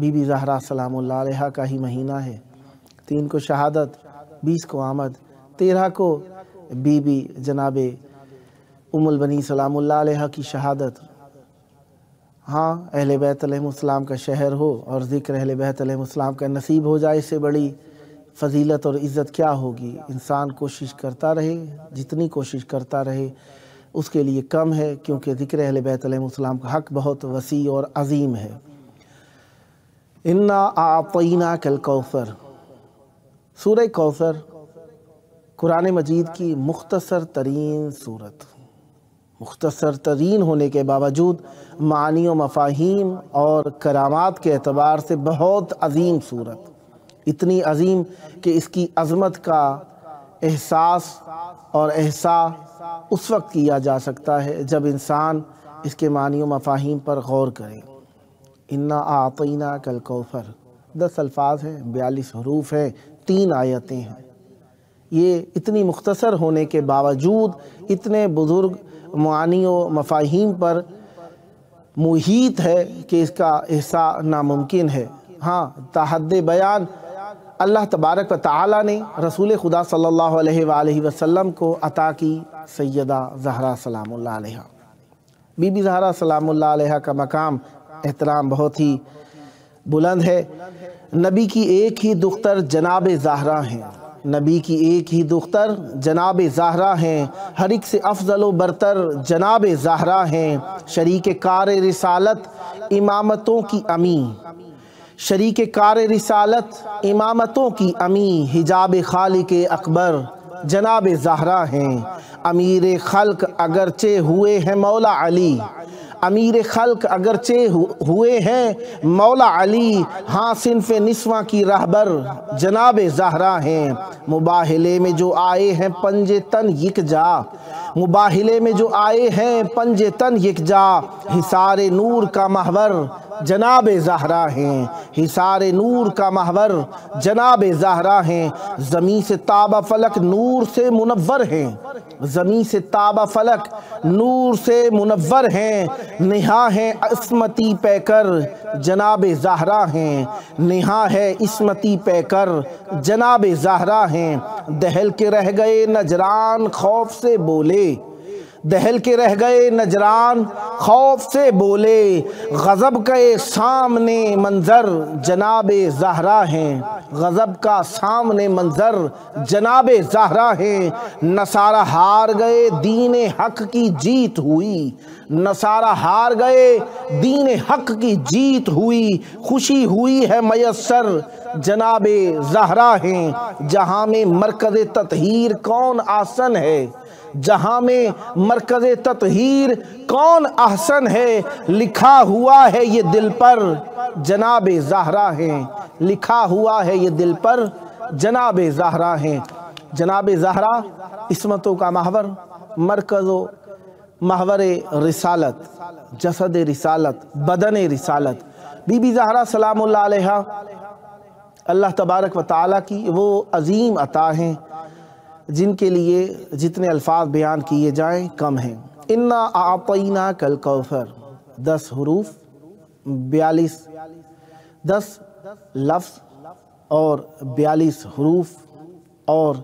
Be be Zahra سلام اللہ علیہ کا ہی مہینہ ہے۔ 3 کو شہادت، 20 کو آمد، 13 کو بی بی جناب ام البنی سلام اللہ علیہ کی شہادت۔ ہاں، اہل بیت علیہ السلام کا شہر ہو اور ذکر اہل بیت علیہ السلام کا نصیب ہو جائے، اس سے بڑی فضیلت اور عزت کیا ہوگی۔ انسان کوشش کرتا رہے، جتنی کوشش کرتا رہے اس کے لیے کم ہے، کیونکہ ذکر اہل بیت علیہ السلام کا حق بہت وسیع اور عظیم ہے۔ انا اعطیناک الکوثر، سورہ کوثر قرآن مجید کی مختصر ترین صورت، مختصر ترین ہونے کے باوجود معانی و مفاہیم اور کرامات کے اعتبار سے بہت عظیم صورت، اتنی عظیم کہ اس کی عظمت کا احساس اور احساس اس وقت کیا جا سکتا ہے جب انسان اس کے معنی و مفاہیم پر غور کرے۔ انا اعطیناک الکوثر، 10 الفاظ ہیں، 42 حروف ہیں، 3 آیتیں ہیں۔ یہ اتنی مختصر ہونے کے باوجود اتنے بزرگ معانی و مفاہیم پر محیط ہے کہ اس کا احساس ناممکن ہے۔ ہاں، تحد بیان اللہ تبارک و تعالی نے رسول خدا صلی اللہ علیہ وآلہ وسلم کو عطا کی سیدہ زہرا سلام اللہ علیہ۔ بی بی زہرا سلام اللہ علیہ کا مقام احترام بہت ہی بلند ہے۔ نبی کی ایک ہی دختر جناب زہرا ہیں، نبی کی ایک ہی دختر جناب زہرا ہیں، ہر ایک سے افضل و برتر جناب زہرا ہیں، شریک کار رسالت امامتوں کی امی، شریک کار رسالت امامتوں کی امی، حجاب خالق اکبر جناب زہرا ہیں، امیر خلق اگرچہ ہوئے ہیں مولا علی، امیر خلق اگرچہ ہوئے ہیں مولا علی، ہاں صنف نسواں کی رہبر جناب زہرا ہیں، مباہلے میں جو آئے ہیں پنج تن یکجا، مباہلے میں جو آئے ہیں پنج تن یکجا، حصار نور کا محور جناب زہرا ہیں، حصار نور کا محور جناب زہرا ہیں، زمین سے تابہ فلک نور سے منور ہیں، زمین سے تابہ فلک نور سے منور ہیں، نہا ہے عصمتی پیکر جناب زہرا ہیں، نہا ہے عصمتی پیکر جناب زہرا ہیں، دہل کے رہ گئے نجران خوف سے بولے، دہل کے رہ گئے نجران خوف سے بولے، غضب کے سامنے منظر جناب زہرا ہیں، غضب کا سامنے منظر جناب زہرا ہیں، نصارہ ہار گئے دین حق کی جیت ہوئی، نصارہ ہار گئے دین حق کی جیت ہوئی، خوشی ہوئی ہے میسر جناب زہرا ہیں، جہاں میں مرکز تطہیر کون آسن ہے، جہاں میں مرکز تطہیر کون احسن ہے، لکھا ہوا ہے یہ دل پر جناب زہرا ہیں، لکھا ہوا ہے یہ دل پر جناب زہرا ہیں۔ جناب زہرا عصمتوں کا محور، مرکز و محور رسالت، جسد رسالت، بدن رسالت۔ بی بی زہرا سلام اللہ علیہ اللہ تبارک و تعالیٰ کی وہ عظیم عطا ہیں جن کے لیے جتنے الفاظ بیان کیے جائیں کم ہیں۔ انا اعطیناک الکوثر، 10 حروف، 42 10 لفظ اور 42 حروف اور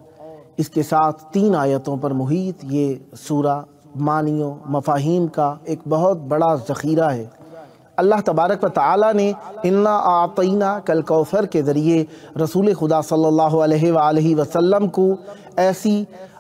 اس کے ساتھ 3 آیتوں پر محیط یہ سورہ معانی و مفاہیم کا ایک بہت بڑا ذخیرہ ہے۔ اللہ تبارک و تعالیٰ نے انا اعطیناک الکوثر کے ذریعے رسول خدا صلی اللہ علیہ وآلہ وسلم کو ایسی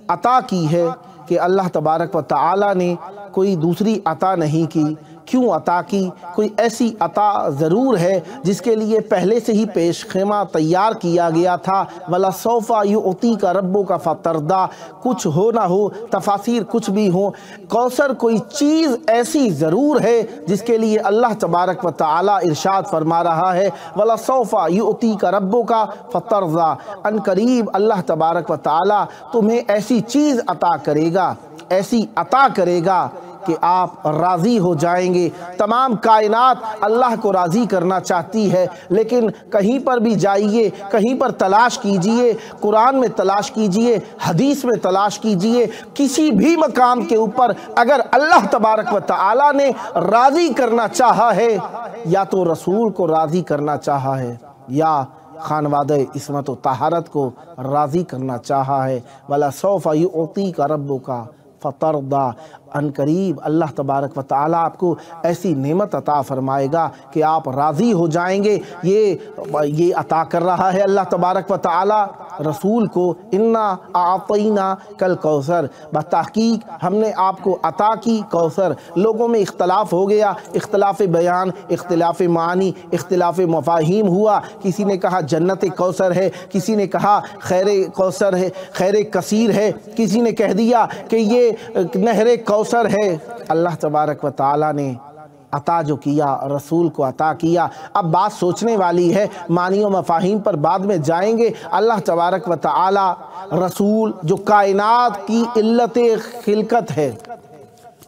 عطا کی ہے کہ اللہ تبارک و تعالیٰ نے کوئی دوسری عطا نہیں کی۔ کیوں عطا کی؟ کوئی ایسی عطا ضرور ہے جس کے لیے پہلے سے ہی پیش خیمہ تیار کیا گیا تھا۔ وَلَسَوْفَ يُعْطِيكَ رَبُّكَ فَتَرْضَىٰ، کچھ ہو نہ ہو، تفاسیر کچھ بھی ہوں، کوثر کوئی چیز ایسی ضرور ہے جس کے لیے اللہ تبارک و تعالیٰ ارشاد فرما رہا ہے وَلَسَوْفَ يُعْطِيكَ رَبُّكَ فَتَرْضَىٰ، ان قریب اللہ تبارک و تعالیٰ تمہیں ایسی چیز عطا کرے گا، ایسی عطا کرے گا کہ آپ راضی ہو جائیں گے۔ تمام کائنات اللہ کو راضی کرنا چاہتی ہے، لیکن کہیں پر بھی جائیے، کہیں پر تلاش کیجئے، قرآن میں تلاش کیجئے، حدیث میں تلاش کیجئے، کسی بھی مقام کے اوپر اگر اللہ تبارک و تعالی نے راضی کرنا چاہا ہے، یا تو رسول کو راضی کرنا چاہا ہے، یا خانوادہ عصمت و طہارت کو راضی کرنا چاہا ہے۔ وَلَسَوْفَ يُعْطِيكَ رَبُّكَ فَتَرْضَىٰ، ان قریب اللہ تبارک و تعالیٰ آپ کو ایسی نعمت عطا فرمائے گا کہ آپ راضی ہو جائیں گے۔ یہ عطا کر رہا ہے اللہ تبارک و تعالیٰ رسول کو۔ اِنَّا أَعْطَيْنَاكَ الْكَوْثَرَ، بتحقیق ہم نے آپ کو عطا کی کوثر۔ لوگوں میں اختلاف ہو گیا، اختلاف بیان، اختلاف معانی، اختلاف مفاہیم ہوا۔ کسی نے کہا جنت کوثر ہے، کسی نے کہا خیر کوثر ہے، خیر کثیر ہے، کسی نے کہہ دیا کہ یہ نہر کوثر ہے۔ اللہ تبارک و تعالیٰ نے عطا جو کیا رسول کو عطا کیا۔ اب بات سوچنے والی ہے، معنی و مفاہیم پر بعد میں جائیں گے۔ اللہ تبارک و تعالیٰ رسول جو کائنات کی علت خلقت ہے،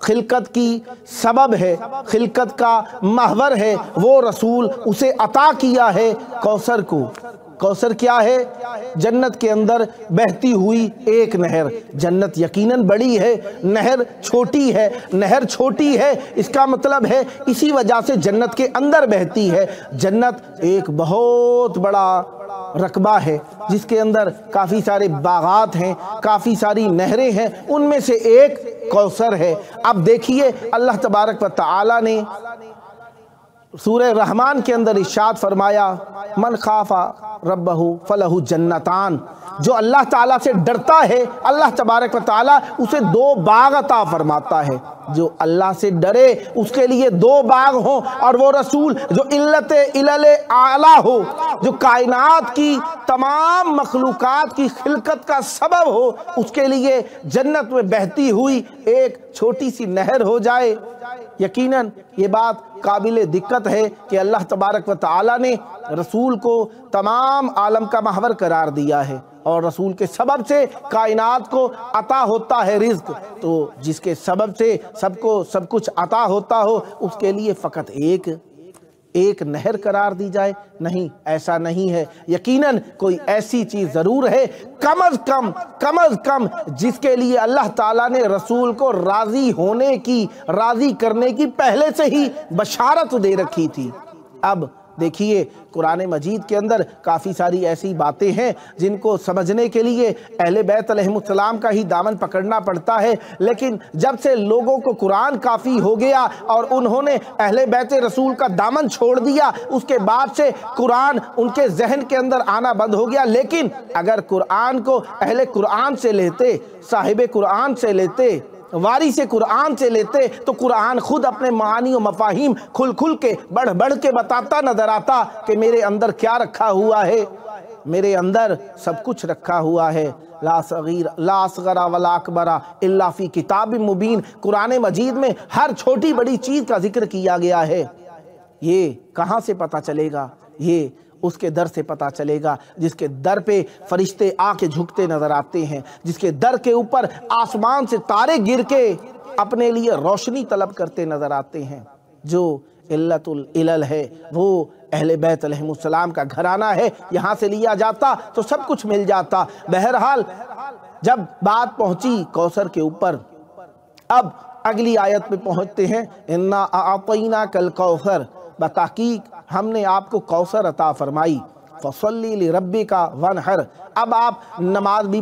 خلقت کی سبب ہے، خلقت کا محور ہے، وہ رسول اسے عطا کیا ہے کوثر کو۔ کوثر کیا ہے؟ جنت کے اندر بہتی ہوئی ایک نہر۔ جنت یقیناً بڑی ہے، نہر چھوٹی ہے۔ نہر چھوٹی ہے اس کا مطلب ہے اسی وجہ سے جنت کے اندر بہتی ہے۔ جنت ایک بہت بڑا رقبہ ہے جس کے اندر کافی سارے باغات ہیں، کافی ساری نہریں ہیں، ان میں سے ایک کوثر ہے۔ اب دیکھیے اللہ تبارک و تعالی نے سورہ رحمان کے اندر ارشاد فرمایا، من خاف ربہ فلہ جنتان، جو اللہ تعالیٰ سے ڈرتا ہے اللہ تبارک و تعالیٰ اسے دو باغ عطا فرماتا ہے۔ جو اللہ سے ڈرے اس کے لیے دو باغ ہوں، اور وہ رسول جو علت علل اعلیٰ ہو، جو کائنات کی تمام مخلوقات کی خلقت کا سبب ہو، اس کے لیے جنت میں بہتی ہوئی ایک چھوٹی سی نہر ہو جائے۔ یقیناً یہ بات قابل دقت ہے کہ اللہ تبارک و تعالیٰ نے رسول کو تمام عالم کا محور قرار دیا ہے، اور رسول کے سبب سے کائنات کو عطا ہوتا ہے رزق۔ تو جس کے سبب سے سب کو سب کچھ عطا ہوتا ہو، اس کے لیے فقط ایک نہر قرار دی جائے؟ نہیں، ایسا نہیں ہے۔ یقیناً کوئی ایسی چیز ضرور ہے کم از کم جس کے لیے اللہ تعالیٰ نے رسول کو راضی ہونے کی، راضی کرنے کی پہلے سے ہی بشارت دے رکھی تھی۔ اب دیکھیے قرآن مجید کے اندر کافی ساری ایسی باتیں ہیں جن کو سمجھنے کے لیے اہل بیت علیہ السلام کا ہی دامن پکڑنا پڑتا ہے، لیکن جب سے لوگوں کو قرآن کافی ہو گیا اور انہوں نے اہل بیت رسول کا دامن چھوڑ دیا، اس کے بعد سے قرآن ان کے ذہن کے اندر آنا بند ہو گیا۔ لیکن اگر قرآن کو اہل قرآن سے لیتے، صاحب قرآن سے لیتے، وارث قرآن سے لیتے، تو قرآن خود اپنے معانی و مفاہیم کھل کے بڑھ کے بتاتا نظر آتا کہ میرے اندر کیا رکھا ہوا ہے۔ میرے اندر سب کچھ رکھا ہوا ہے، لا اصغر ولا اکبر الا فی کتاب مبین۔ قرآن مجید میں ہر چھوٹی بڑی چیز کا ذکر کیا گیا ہے۔ یہ کہاں سے پتہ چلے گا؟ یہ اس کے در سے پتہ چلے گا جس کے در پہ فرشتے آ کے جھکتے نظر آتے ہیں، جس کے در کے اوپر آسمان سے تارے گر کے اپنے لیے روشنی طلب کرتے نظر آتے ہیں۔ جو علت العلل ہے وہ اہل بیت علیہ السلام کا گھرانہ ہے، یہاں سے لیا جاتا تو سب کچھ مل جاتا۔ بہرحال جب بات پہنچی کوثر کے اوپر، اب اگلی آیت پہ پہنچتے ہیں، اِنَّا أَعْطَيْنَاكَ الْكَوْثَرَ، بتحقیق ہم نے آپ کو کوثر عطا فرمائی، فَصَلِّ لِرَبِّكَ وَانْحَرْ۔ اب آپ نماز بھی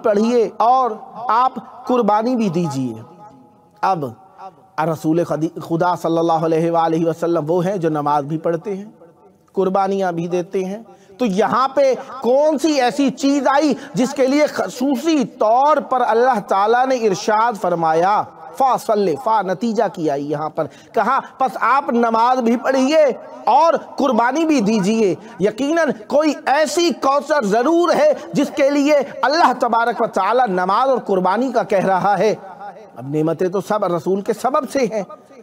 پڑھیے، اور آپ قربانی بھی دیجئے۔ اب رسول خدا صلی اللہ علیہ وآلہ وسلم وہ ہیں جو نماز بھی پڑھتے ہیں، قربانیاں بھی دیتے ہیں۔ تو یہاں پہ کون سی ایسی چیز آئی جس کے لیے خصوصی طور پر اللہ تعالیٰ نے ارشاد فرمایا فَصَلِّ، نتیجہ کیا یہاں پر کہا پس آپ نماز بھی پڑھیے اور قربانی بھی دیجئے۔ یقیناً کوئی ایسی کوثر ضرور ہے جس کے لیے اللہ تبارک و تعالی نماز اور قربانی کا کہہ رہا ہے۔ اب نعمتیں تو سب رسول کے سبب سے ہیں،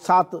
7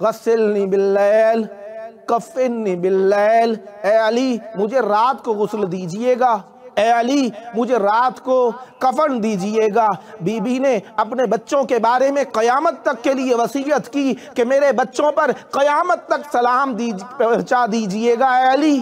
غسلنی باللیل کفنی باللیل، اے علی مجھے رات کو غسل دیجئے گا، اے علی مجھے رات کو کفن دیجئے گا۔ بی بی نے اپنے بچوں کے بارے میں قیامت تک کے لیے وصیت کی کہ میرے بچوں پر قیامت تک سلام پہنچا دیجئے گا اے علی۔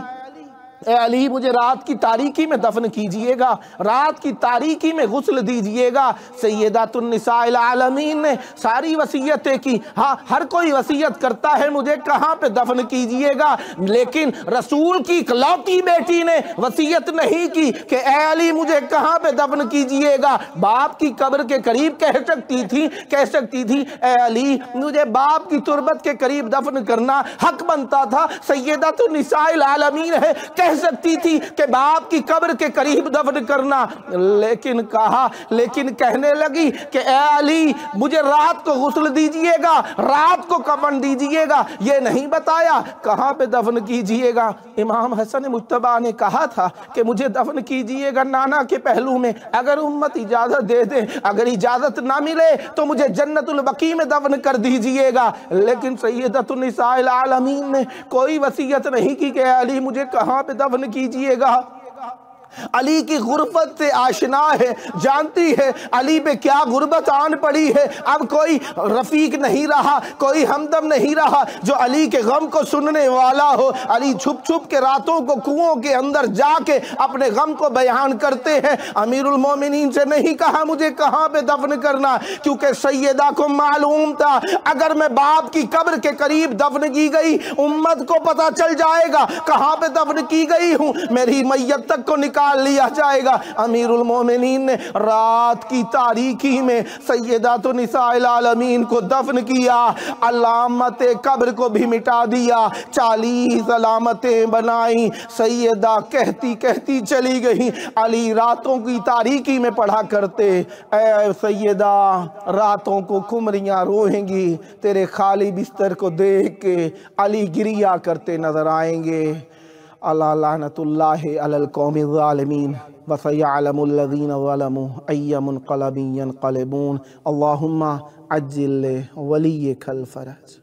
اے علی مجھے رات کی تاریکی میں دفن کیجئے گا، رات کی تاریکی میں غسل دیجئے گا۔ سیدات النساء العالمین نے ساری وصیتیں کی، ہاں ہر کوئی وصیت کرتا ہے مجھے کہاں پہ دفن کیجئے گا، لیکن رسول کی اکلوتی بیٹی نے وصیت نہیں کی کہ اے علی مجھے کہاں پہ دفن کیجئے گا۔ باپ کی قبر کے قریب کہہ سکتی تھی اے علی مجھے باپ کی تربت کے قریب دفن کرنا حق بنتا تھا۔ سیدات النساء العالمین ہے کہہ سکتی تھی کہ باپ کی قبر کے قریب دفن کرنا، لیکن کہنے لگی کہ اے علی مجھے رات کو غسل دیجئے گا، رات کو کفن دیجئے گا، یہ نہیں بتایا کہاں پہ دفن کیجئے گا۔ امام حسن مجتبیٰ نے کہا تھا کہ مجھے دفن کیجئے گا نانا کے پہلو میں، اگر امت اجازت دے دے، اگر اجازت نہ ملے تو مجھے جنت البقیع میں دفن کر دیجئے گا۔ لیکن سیدۃ النساء العالمین نے کوئی وصیت نہیں کی کہ اے علی مجھے کہاں پہ دفن کیجئے گا۔ علی کی غربت سے آشنا ہے، جانتی ہے علی پہ کیا غربت آن پڑی ہے۔ اب کوئی رفیق نہیں رہا، کوئی ہمدم نہیں رہا جو علی کے غم کو سننے والا ہو۔ علی چھپ چھپ کے راتوں کو کنووں کے اندر جا کے اپنے غم کو بیان کرتے ہیں۔ امیر المومنین سے نہیں کہا مجھے کہاں پہ دفن کرنا، کیونکہ سیدہ کو معلوم تھا اگر میں باپ کی قبر کے قریب دفن کی گئی امت کو پتہ چل جائے گا کہاں پہ دفن کی گئی ہوں، میری میت تک کو نکال لیا جائے گا۔ امیر المومنین نے رات کی تاریکی میں سیدات النساء العالمین کو دفن کیا، علامت قبر کو بھی مٹا دیا، 40 علامتیں بنائیں۔ سیدہ کہتی چلی گئی علی راتوں کی تاریکی میں پڑھا کرتے، اے سیدہ راتوں کو کمریاں روئیں گی تیرے خالی بستر کو دیکھ کے، علی گریا کرتے نظر آئیں گے۔ اللہ لعنت اللہ علی القوم الظالمین وسیعلم الذین ظلموا ای منقلب ینقلبون۔ اللہم عجل ولیک الفرج۔